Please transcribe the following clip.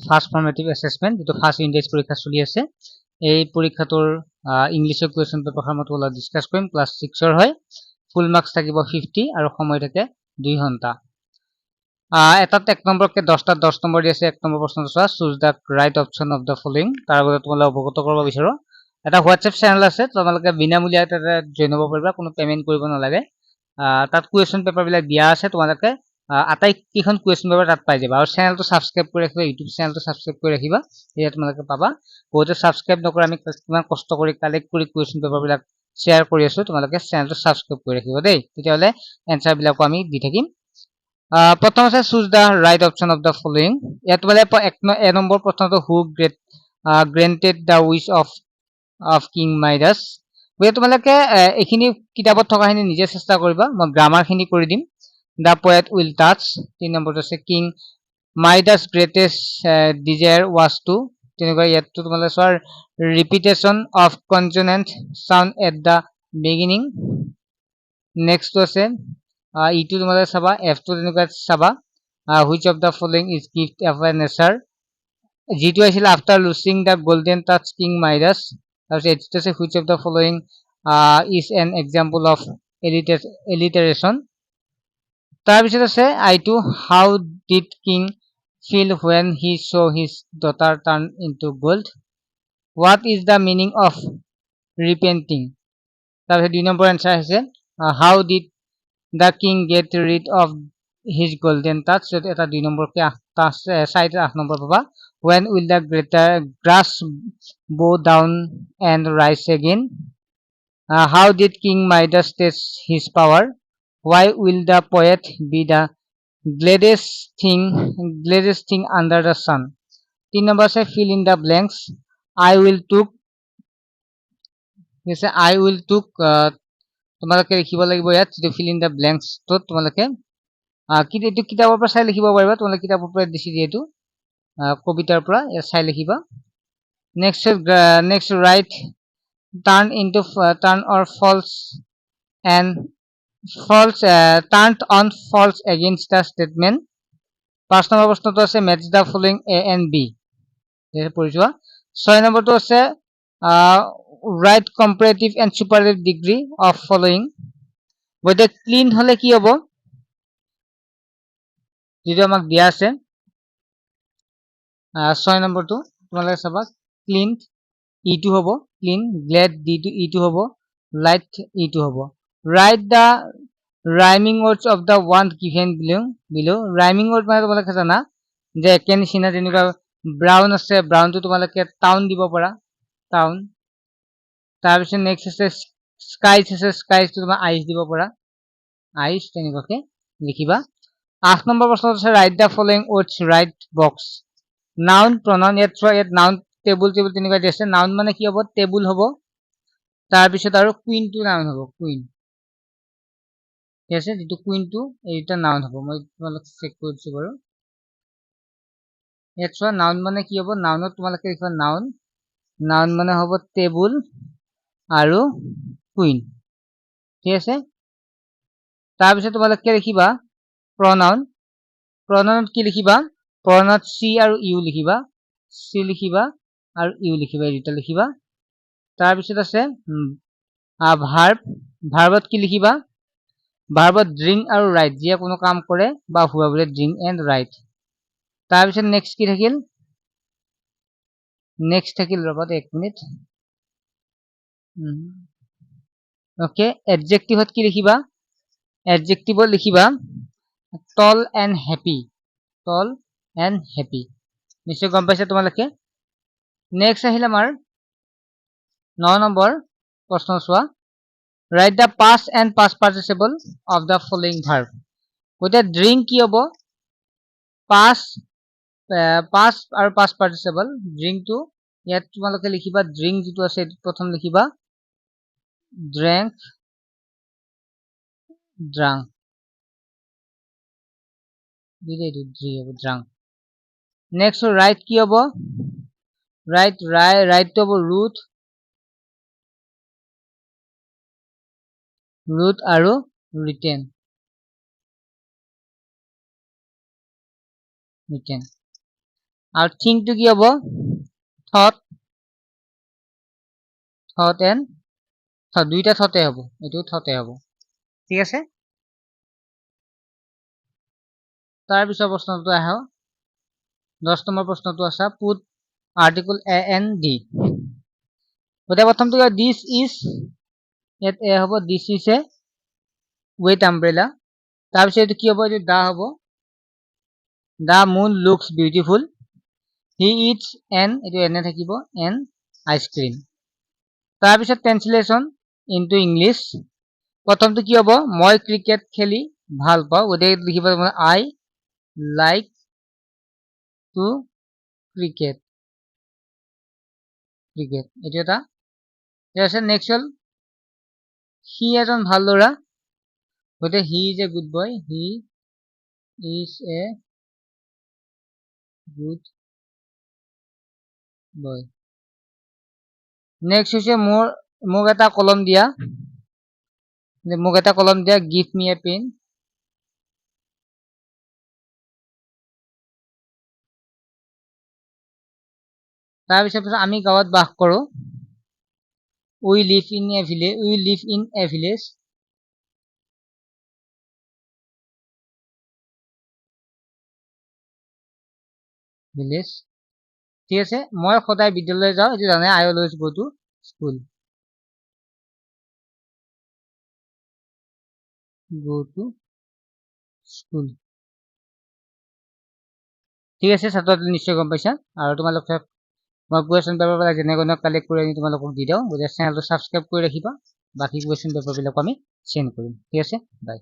first formative assessment যেটো first unit পৰীক্ষা চলি আছে এই পৰীক্ষাটোৰ ইংলিছৰ কুৱেশ্যন পেপাৰ মত অলপ ডিসকাস কৰিম ক্লাস 6 ৰ হয় ফুল মাৰ্কস থাকিব 50 আৰু সময় থাকে 2 ঘণ্টা এটাত 1 নম্বৰকে 10টা 10 নম্বৰ দি আছে 1 নম্বৰ প্ৰশ্নটো চোৱা choose da right option of the following তাৰ বাবে তোমালোক অৱগত কৰিব বিচাৰো এটা হোৱাটসএপ চেনেল আছে তোমালোকে বিনামূলীয়া এটা জয়েন হ'ব পাৰিবা কোনো পেমেন্ট কৰিব নালাগে তাত কুৱেশ্যন পেপাৰ বিলাক দিয়া আছে তোমালোকে আটাই কিখন কুৱেশ্যন পেপাৰ তাত পাই যাবা আৰু চেনেলটো সাবস্ক্ৰাইব কৰি ৰাখিবা ইউটিউব চেনেলটো সাবস্ক্ৰাইব কৰি ৰাখিবা এয়া তোমালোকে পাবা বহুতে সাবস্ক্ৰাইব নকৰা আমি কিমান কষ্ট কৰি কালেক্ট কৰি কুৱেশ্যন পেপাৰ বিলাক শেয়াৰ কৰি আছো তোমালোকে চেনেলটো সাবস্ক্ৰাইব কৰি ৰাখিবা দেই তেতিয়াহলে এনসাৰ বিলাকো আমি দি থাকিম প্ৰথম আছে choose da right option of the following ইয়াত মানে এক নম্বৰ প্ৰশ্নটো হু গ্ৰেন্টেড দা উইশ অফ কিং মাইডাছ গতিকে তোমালোকে এইখিনি কিতাপত থকাখিনি নিজে চেষ্টা কৰিবা মই গ্ৰামাৰ খিনি কৰি দিম দা পয়েট উইল টাচ 3 নম্বৰটো আছে king Midas greatest desire was to তেনেকুৱা ইয়াতটো তোমালোকে চোৱাৰ repetition of consonant sound at the beginning next আছে ইটো তোমালোকে চাবা এফ টো তেনেকুৱা চাবা which of the following is gift of a nature জিটো আছিল after losing the golden touch king Midas তাৰপিছত এইটো আছে which of the following is an example of alliteration তাৰপিছত আছে আইটো how did king feel when he saw his daughter turn into gold what is the meaning of repenting তাৰপিছত 2 number answer আছে how did the king get rid of his golden touch এটা 2 number কে 8 number পাবা when will the grass bow down and rise again how did king Midas test his power why will the poet be the gladdest thing under the sun 3 number say fill in the blanks I will took তোমালোকে লিখিব লাগিব ইয়াত যে fill in the blanks তো তোমালোকে কি এটো কিতাবৰ পৰা চাই লিখিব পাৰিবা তোমালোকে কিতাবৰ পৰা দিছি যেটো কবিতাৰ পৰা চাই লিখিবা next write turn or false and false turned on false against the statement 5 number প্ৰশ্নটো আছে match the following a and b এৰ পৰিচয় 6 নম্বৰটো আছে write comparative and superlative degree of following বৈতে ক্লিন হলে কি হ'ব যেটো আমাক দিয়া আছে 6 নম্বৰটো তোমালোকে চাবা ক্লিন ই2 হ'ব ক্লিন গ্লেড ডি2 ই2 হ'ব লাইট ই2 হ'ব write the rhyming words of the one given below rhyming word মানে তোমালোকে জানা যে একে নিচিনা যেনেকুৱা ব্ৰাউন আছে ব্ৰাউন তো তোমালোকে টাউন দিব পাৰা টাউন তাৰপিছত নেক্সট আছে স্কাইজ তো তোমাৰ আইস দিব পাৰা আইস তেনেকুৱাকে লিখিবা 8 নম্বৰ প্ৰশ্ন আছে write the following words right box noun pronoun yet noun table তেনেকুৱা দিছে noun মানে কি হ'ব টেবুল হ'ব তাৰপিছত আৰু কুইন টু নাউন হ'ব কুইন ঠিক আছে যেটো কুইন টু এইটা নাউন হ'ব মই তোমালোকে চেক কৰিছো বাৰু এটছোৱা নাউন মানে কি হ'ব নাউনত তোমালোকে লিখিবা নাউন মানে হ'ব টেবুল আৰু কুইন ঠিক আছে তাৰপিছত তোমালোকে লিখিবা pronoun কি লিখিবা pronoun সি আৰু ইউ লিখিবা সি লিখিবা আৰু ইউ লিখিবা এই দুটা লিখিবা তাৰপিছত আছে ভাৰ্বত কি লিখিবা ভাৰ্বত drink আৰু write যে কোনো কাম কৰে বা হুৱা বলে drink and write তাৰপিছত নেক্সট কি থাকিল ৰবত 1 মিনিট ওকে এডজেক্টিভত কি লিখিবা এডজেক্টিভত লিখিবা tall and happy নিশ্চয় গম পাইছা তোমালোকে নেক্সট আহিল আমাৰ 9 নম্বৰ প্ৰশ্ন চোৱা write the past and past participle of the following verb গতে drink কি হ'ব past আৰু past participle drink to ইয়াত তোমালোকে লিখিবা drink যেটো আছে প্ৰথম লিখিবা drank drunk দিৰেটো drunk next write কি হ'ব write to হ'ব root আৰু written আৰু থিংটো কি হ'ব থট এণ্ড থট দুইটা থটে হ'ব এইটো থটে হ'ব ঠিক আছে তাৰ পিছৰ প্ৰশ্নটো আহে 10 নম্বৰ প্ৰশ্নটো আছে put article a an the গতিকে প্ৰথমটো দিছ ইজ ইয়াত এ হ'ব this is a wet umbrella তাৰপিছত এইটো কি হ'ব এইটো দা হ'ব the moon looks beautiful he it's an এইটো এনে থাকিব এন আইচক্ৰীম তাৰপিছত ট্ৰেন্সলেশ্যন ইনটু ইংলিছ প্ৰথমটো কি হ'ব মই ক্ৰিকেট খেলি ভাল পাওঁ গতিকে লিখিব আই লাইক টু ক্ৰিকেট এইটো এটা তাৰপিছত নেক্সট হ'ল সি এজন ভাল ল'ৰা গতিকে he is a good boy he is a good boy next হৈছে মোক এটা কলম দিয়া গিভ মি এ পেন তাৰপিছত আমি গাঁৱত বাস কৰোঁ we live in a village ঠিক আছে মই সদায় বিদ্যালয় যাওঁ এইটো জানে I always go to school ঠিক আছে ছাত্ৰ নিশ্চয় গম পাইছা আৰু তোমালোকে মই কুৱেশ্যন পেপাৰ বিলাক যেনে কালেক্ট কৰি আনি তোমালোকক দি দিওঁ গতিকে চেনেলটো ছাবস্ক্ৰাইব কৰি ৰাখিবা বাকী কুৱেশ্যন পেপাৰ বিলাক আমি চেণ্ড কৰিম ঠিক আছে বাই